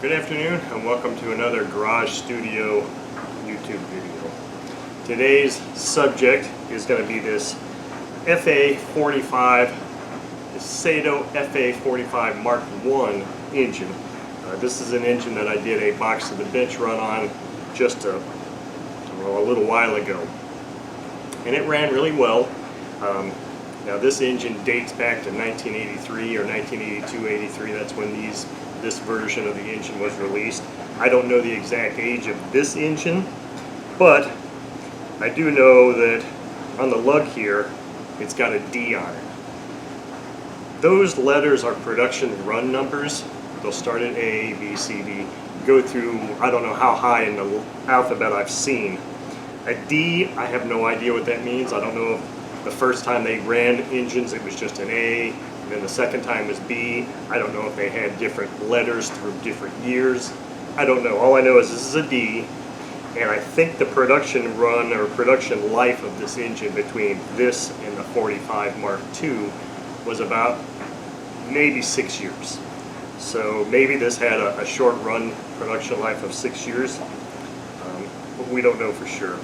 Good afternoon and welcome to another Garage Studio YouTube video. Today's subject is going to be this FA-45, the Saito FA-45 Mark I engine. This is an engine that I did a box to the bench run on just a little while ago. And it ran really well. Now this engine dates back to 1983 or 1982-83. That's when this version of the engine was released. I don't know the exact age of this engine, but I do know that on the lug here, it's got a D on it. Those letters are production run numbers. They'll start at A, B, C, D, go through, I don't know how high in the alphabet I've seen. A D, I have no idea what that means. I don't know if the first time they ran engines it was just an A, and then the second time was B. I don't know if they had different letters through different years. I don't know. All I know is this is a D, and I think the production run or production life of this engine between this and the 45 Mark II was about maybe 6 years. So maybe this had a short run production life of 6 years, but we don't know for sure.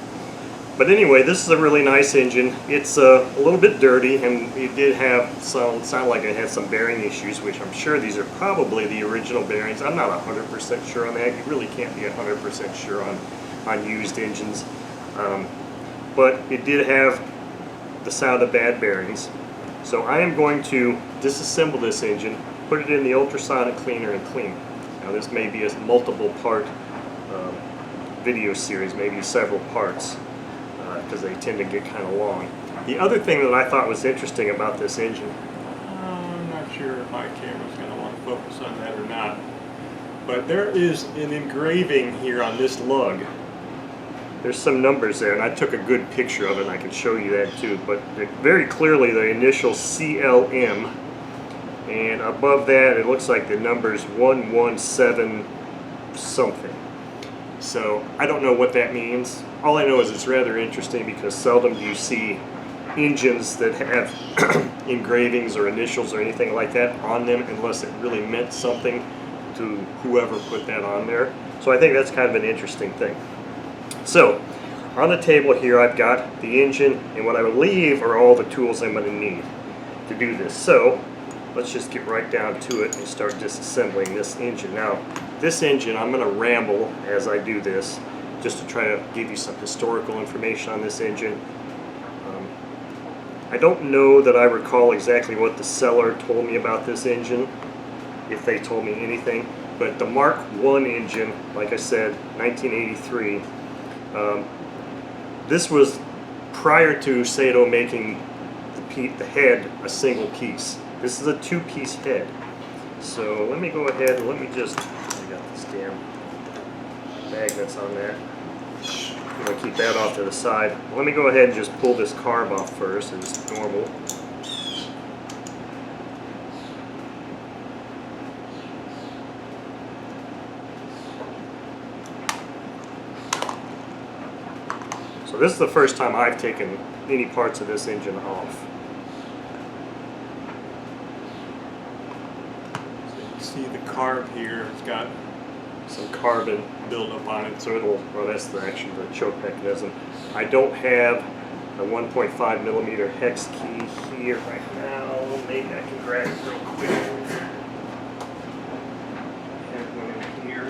But anyway, this is a really nice engine. It's a little bit dirty, and it did have sound like it had some bearing issues, which I'm sure these are probably the original bearings. I'm not 100% sure on that. You really can't be 100% sure on used engines. But it did have the sound of bad bearings. So I am going to disassemble this engine, put it in the ultrasonic cleaner and clean. Now this may be a multiple part video series, maybe several parts, because they tend to get kind of long. The other thing that I thought was interesting about this engine, I'm not sure if my camera's going to want to focus on that or not, but there is an engraving here on this lug. There's some numbers there, and I took a good picture of it, and I can show you that too, but very clearly the initial CLM, and above that it looks like the numbers 117 something. So I don't know what that means. All I know is it's rather interesting because seldom do you see engines that have engravings or initials or anything like that on them unless it really meant something to whoever put that on there. So I think that's kind of an interesting thing. So on the table here I've got the engine and what I believe are all the tools I'm going to need to do this. So let's just get right down to it and start disassembling this engine. Now this engine, I'm going to ramble as I do this just to try to give you some historical information on this engine. I don't know that I recall exactly what the seller told me about this engine, if they told me anything, but the Mark I engine, like I said, 1983, this was prior to Saito making the head a single piece. This is a two-piece head. So let me go ahead and I got this damn magnets on there. I'm going to keep that off to the side. Let me go ahead and just pull this carb off first as normal. So this is the first time I've taken any parts of this engine off. So you can see the carb here, it's got some carbon buildup on it, so that's actually the choke mechanism. I don't have a 1.5 millimeter hex key here right now. Maybe I can grab it real quick. I have one in here.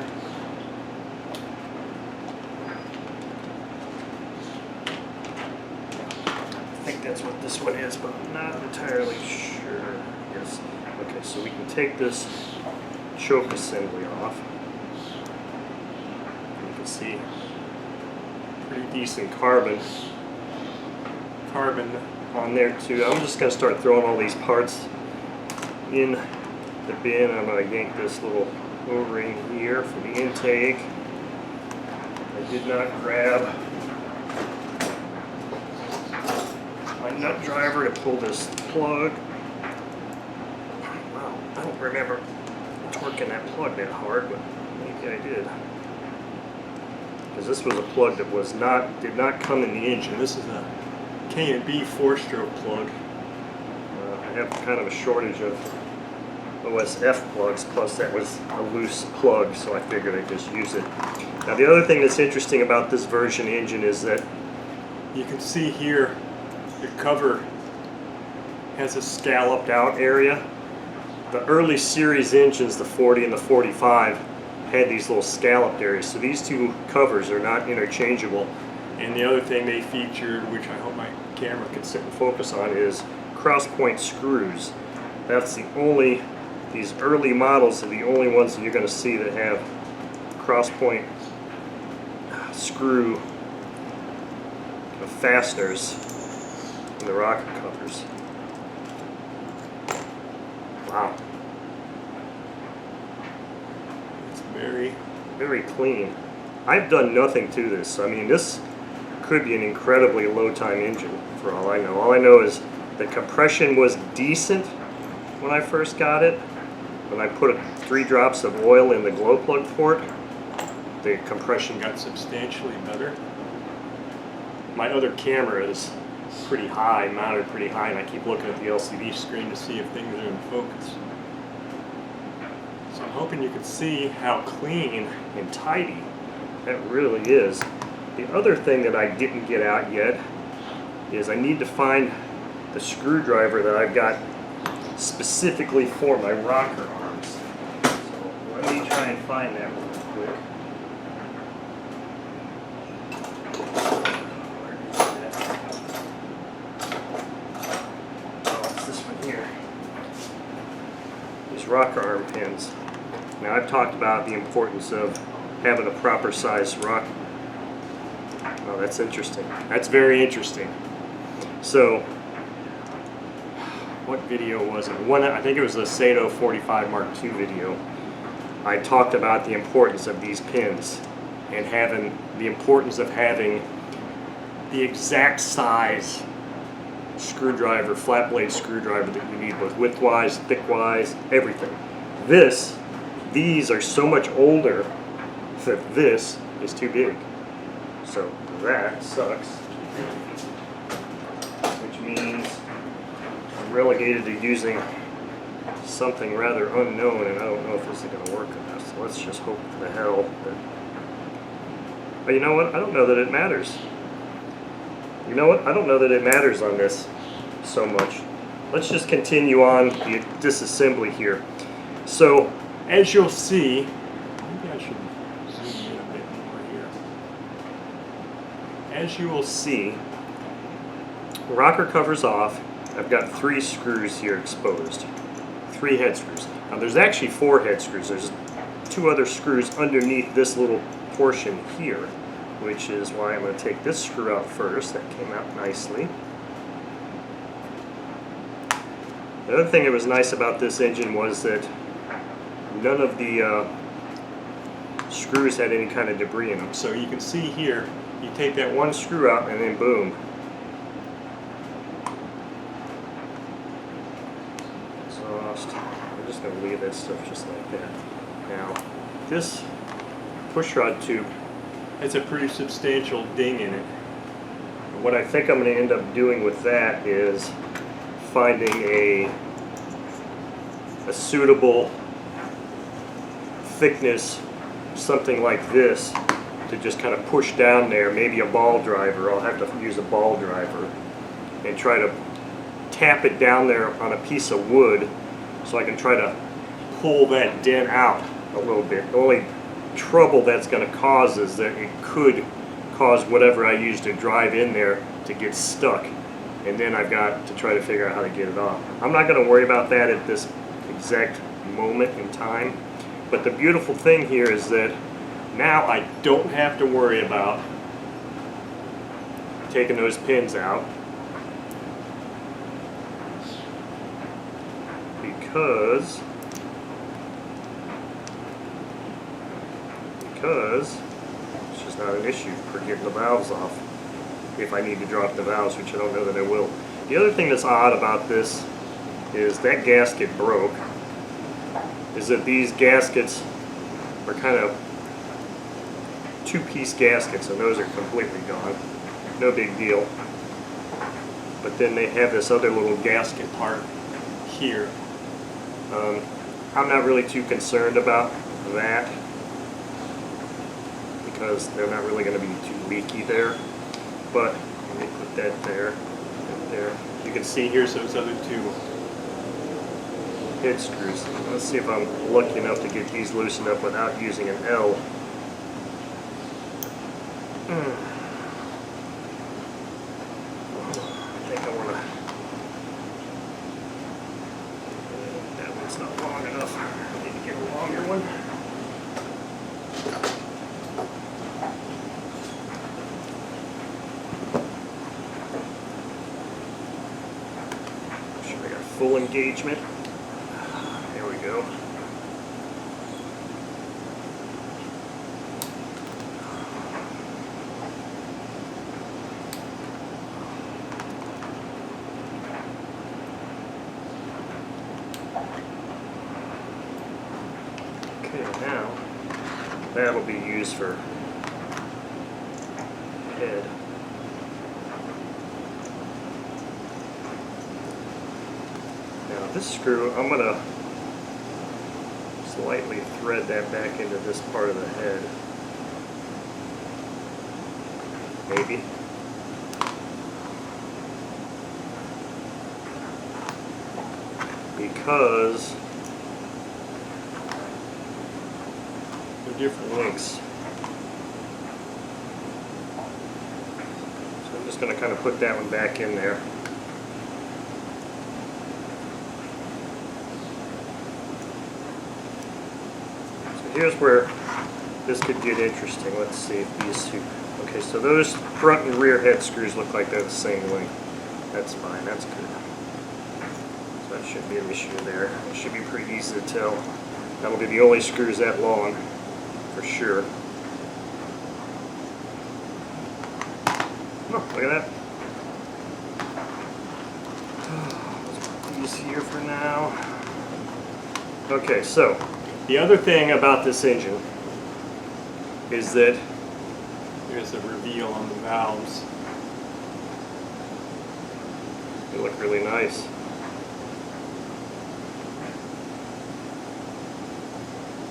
I think that's what this one is, but I'm not entirely sure. Yes. Okay, so we can take this choke assembly off. See, pretty decent carbon on there too. I'm just going to start throwing all these parts in the bin. I'm going to yank this little O-ring here for the intake. I did not grab my nut driver to pull this plug. Wow, I don't remember torquing that plug that hard, but maybe I did. Because this was a plug that did not come in the engine. This is a K&B 4-stroke plug. I have kind of a shortage of OSF plugs, plus that was a loose plug, so I figured I'd just use it. Now the other thing that's interesting about this version engine is that you can see here the cover has a scalloped out area. The early series engines, the 40 and the 45, had these little scalloped areas, so these two covers are not interchangeable. And the other thing they featured, which I hope my camera can sit and focus on, is cross-point screws. That's the only, these early models are the only ones that you're going to see that have cross-point screw fasteners in the rocker covers. Wow. It's very, very clean. I've done nothing to this. I mean, this could be an incredibly low-time engine for all I know. All I know is the compression was decent when I first got it. When I put 3 drops of oil in the glow plug port, the compression got substantially better. My other camera is pretty high, mounted pretty high, and I keep looking at the LCD screen to see if things are in focus. So I'm hoping you can see how clean and tidy that really is. The other thing that I didn't get out yet is I need to find the screwdriver that I've got specifically for my rocker arms. So let me try and find that real quick. Rocker arm pins. Now I've talked about the importance of having a proper size rock. Oh, that's interesting. That's very interesting. So, what video was it? I think it was the Saito 45 Mark II video. I talked about the importance of these pins and having the importance of having the exact size screwdriver, flat blade screwdriver that you need, both widthwise, thickwise, everything. These are so much older that this is too big. So that sucks. Which means I'm relegated to using something rather unknown, and I don't know if this is going to work on this. So let's just hope for the hell that... But you know what? I don't know that it matters. You know what? I don't know that it matters on this so much. Let's just continue on the disassembly here. So, as you'll see, maybe I should zoom in a bit more here. As you will see, rocker cover's off. I've got 3 screws here exposed. 3 head screws. Now there's actually 4 head screws. There's 2 other screws underneath this little portion here, which is why I'm going to take this screw out first. That came out nicely. The other thing that was nice about this engine was that none of the screws had any kind of debris in them. So you can see here, you take that one screw out and then boom. Exhaust. I'm just going to leave that stuff just like that. Now, this pushrod tube, it's a pretty substantial ding in it. What I think I'm going to end up doing with that is finding a suitable thickness, something like this, to just kind of push down there, maybe a ball driver. I'll have to use a ball driver and try to tap it down there on a piece of wood so I can try to pull that dent out a little bit. The only trouble that's going to cause is that it could cause whatever I use to drive in there to get stuck, and then I've got to try to figure out how to get it off. I'm not going to worry about that at this exact moment in time, but the beautiful thing here is that now I don't have to worry about taking those pins out, because it's just not an issue for getting the valves off if I need to drop the valves, which I don't know that I will. The other thing that's odd about this is that gasket broke, is that these gaskets are kind of 2-piece gaskets, and those are completely gone. No big deal. But then they have this other little gasket part here. I'm not really too concerned about that because they're not really going to be too leaky there. But let me put that there and there. You can see here's those other two head screws. Let's see if I'm lucky enough to get these loosened up without using an L. I think I want to. That one's not long enough. I need to get a longer one. Make sure I got full engagement. There we go. Okay, now that'll be used for head. Now this screw, I'm going to slightly thread that back into this part of the head. Maybe. Because they're different lengths. So I'm just going to kind of put that one back in there. So here's where this could get interesting. Let's see if these two. Okay, so those front and rear head screws look like they're the same length. That's fine, that's good. So that shouldn't be an issue there. It should be pretty easy to tell. That'll be the only screws that long, for sure. Oh, look at that. Let's put these here for now. Okay, so the other thing about this engine is that there's a reveal on the valves. They look really nice.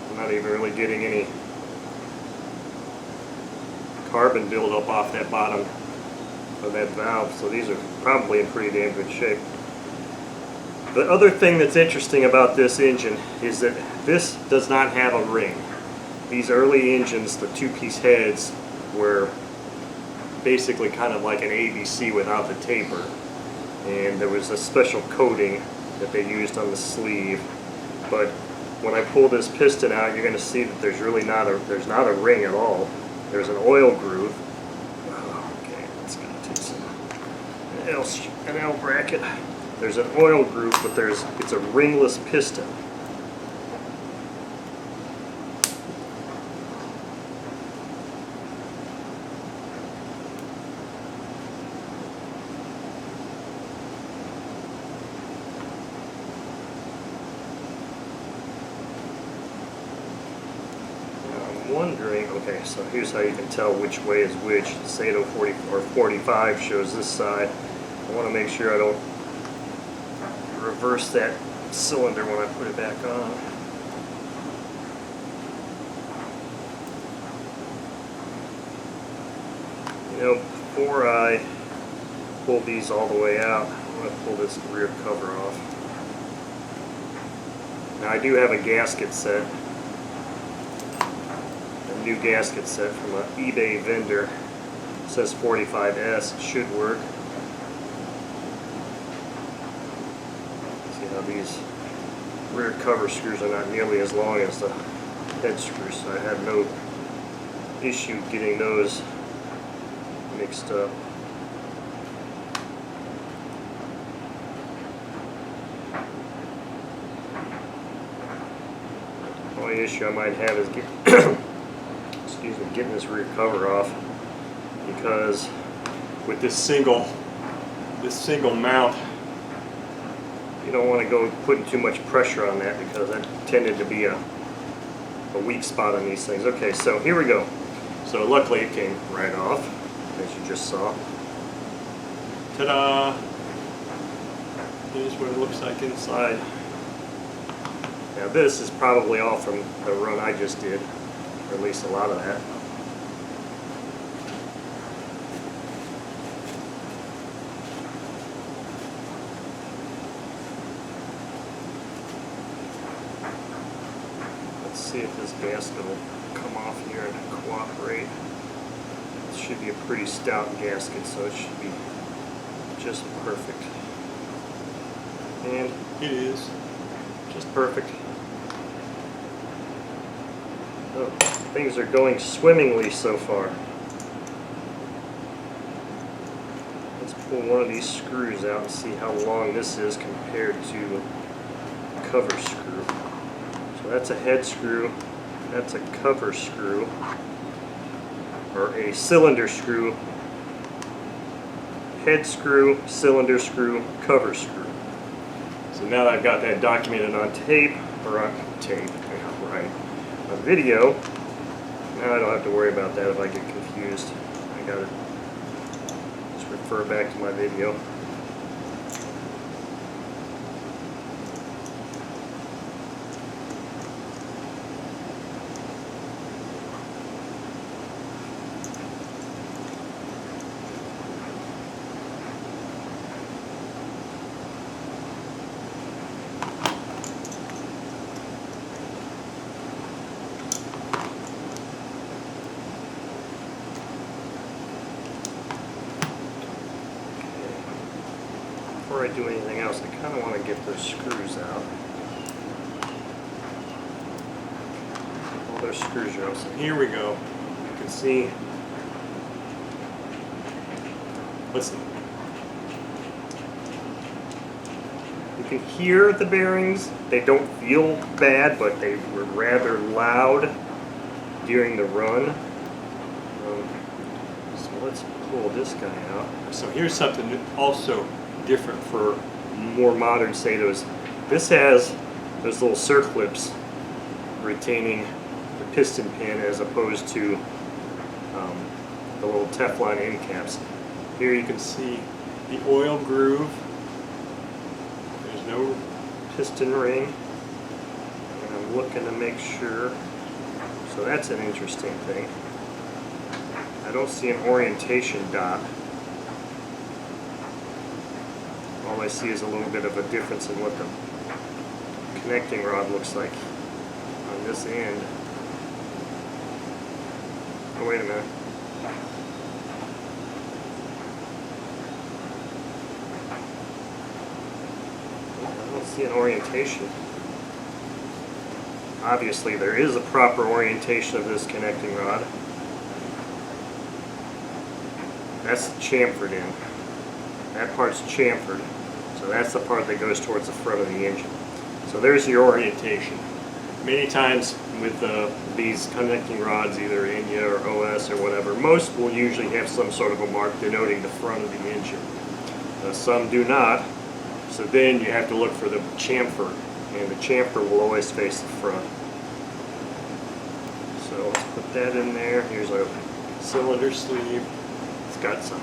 I'm not even really getting any carbon buildup off that bottom of that valve, so these are probably in pretty damn good shape. The other thing that's interesting about this engine is that this does not have a ring. These early engines, the two-piece heads, were basically kind of like an ABC without the taper, and there was a special coating that they used on the sleeve. But when I pull this piston out, you're going to see that there's really not a ring at all. There's an oil groove. Okay, let's get to an L bracket. There's an oil groove, but it's a ringless piston. Wondering, okay, so here's how you can tell which way is which. The Saito 45 shows this side. I want to make sure I don't reverse that cylinder when I put it back on. You know, before I pull these all the way out, I'm going to pull this rear cover off. Now I do have a gasket set. New gasket set from an eBay vendor. It says 45S. It should work. See how these rear cover screws are not nearly as long as the head screws, so I had no issue getting those mixed up. The only issue I might have is getting this rear cover off, because with this single mount, you don't want to go putting too much pressure on that, because that tended to be a weak spot on these things. Okay, so here we go. So luckily it came right off, as you just saw. Ta-da! Here's what it looks like inside. Now this is probably all from the run I just did, or at least a lot of that. Let's see if this gasket will come off here and cooperate. It should be a pretty stout gasket, so it should be just perfect. And it is just perfect. Oh, things are going swimmingly so far. Let's pull one of these screws out and see how long this is compared to a cover screw. So that's a head screw, that's a cover screw, or a cylinder screw, head screw, cylinder screw, cover screw. So now that I've got that documented on tape, or on tape, yeah, right, on video, now I don't have to worry about that if I get confused. I gotta just refer back to my video. Before I do anything else, I kind of want to get those screws out. All those screws are out. So here we go. You can see. Listen. You can hear the bearings. They don't feel bad, but they were rather loud during the run. So let's pull this guy out. So here's something also different for more modern Saitos. This has those little circlips retaining the piston pin as opposed to the little Teflon end caps. Here you can see the oil groove. There's no piston ring. And I'm looking to make sure. So that's an interesting thing. I don't see an orientation dot. All I see is a little bit of a difference in what the connecting rod looks like on this end. Oh, wait a minute. I don't see an orientation. Obviously, there is a proper orientation of this connecting rod. That's chamfered in. That part's chamfered. So that's the part that goes towards the front of the engine. So there's your orientation. Many times with these connecting rods, either Enya or OS or whatever, most will usually have some sort of a mark denoting the front of the engine. Some do not, so then you have to look for the chamfer, and the chamfer will always face the front. So let's put that in there. Here's our cylinder sleeve. It's got some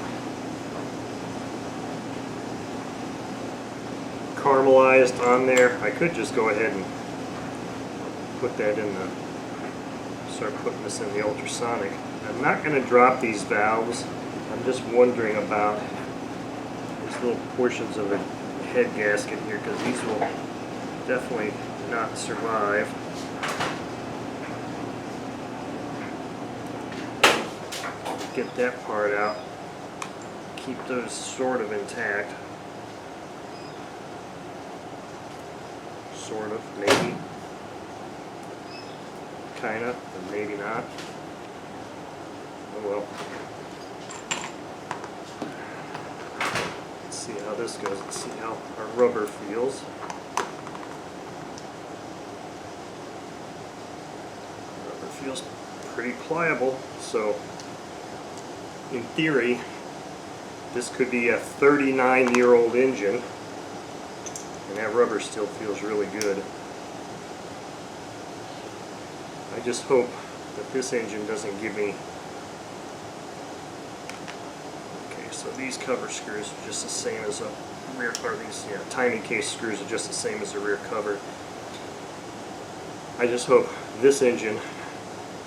caramelized on there. I could just go ahead and put that in the, start putting this in the ultrasonic. I'm not going to drop these valves. I'm just wondering about these little portions of the head gasket here, because these will definitely not survive. Get that part out. Keep those sort of intact. Sort of, maybe. Kinda, but maybe not. Oh well. Let's see how this goes. Let's see how our rubber feels. Rubber feels pretty pliable, so in theory, this could be a 39-year-old engine, and that rubber still feels really good. I just hope that this engine doesn't give me... Okay, so these cover screws are just the same as a rear, or these timing case screws are just the same as the rear cover. I just hope this engine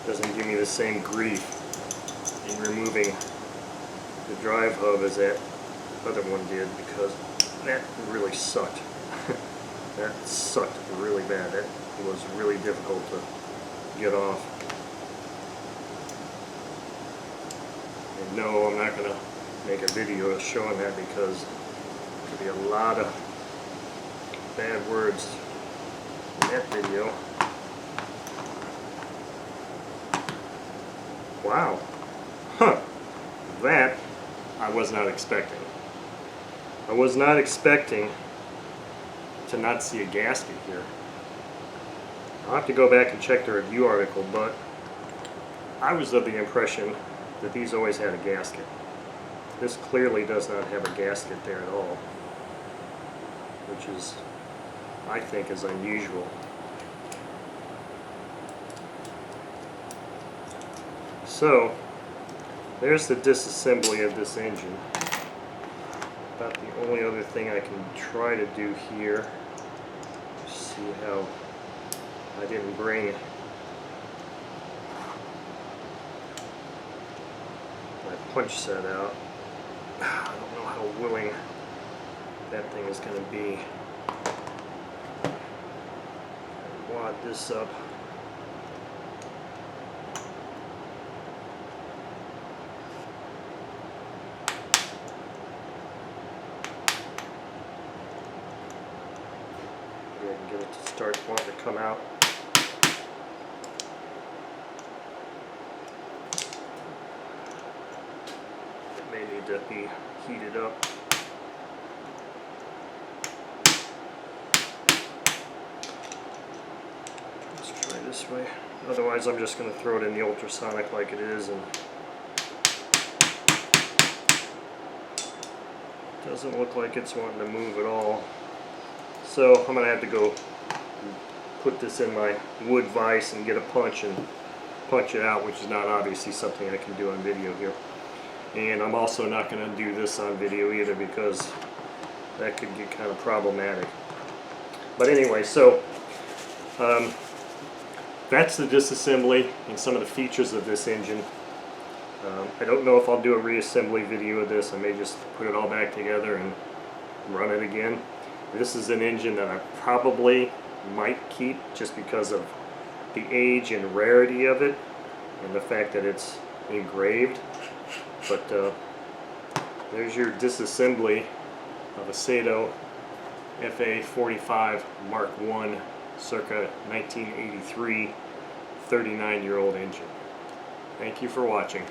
doesn't give me the same grief in removing the drive hub as that other one did, because that really sucked. That sucked really bad. That was really difficult to get off. And no, I'm not going to make a video showing that, because there could be a lot of bad words in that video. Wow. Huh. That I was not expecting. I was not expecting to not see a gasket here. I'll have to go back and check the review article, but I was of the impression that these always had a gasket. This clearly does not have a gasket there at all, which is, I think, is unusual. So, there's the disassembly of this engine. About the only other thing I can try to do here. See how I didn't bring my punch set out. I don't know how willing that thing is going to be. Wad this up. Get it to start wanting to come out. It may need to be heated up. Let's try this way. Otherwise, I'm just going to throw it in the ultrasonic like it is, and it doesn't look like it's wanting to move at all. So I'm going to have to go put this in my wood vise and get a punch and punch it out, which is not obviously something I can do on video here. And I'm also not going to do this on video either, because that could get kind of problematic. But anyway, so that's the disassembly and some of the features of this engine. I don't know if I'll do a reassembly video of this. I may just put it all back together and run it again. This is an engine that I probably might keep, just because of the age and rarity of it and the fact that it's engraved. But there's your disassembly of a Saito FA-45 Mark I circa 1983 39-year-old engine. Thank you for watching.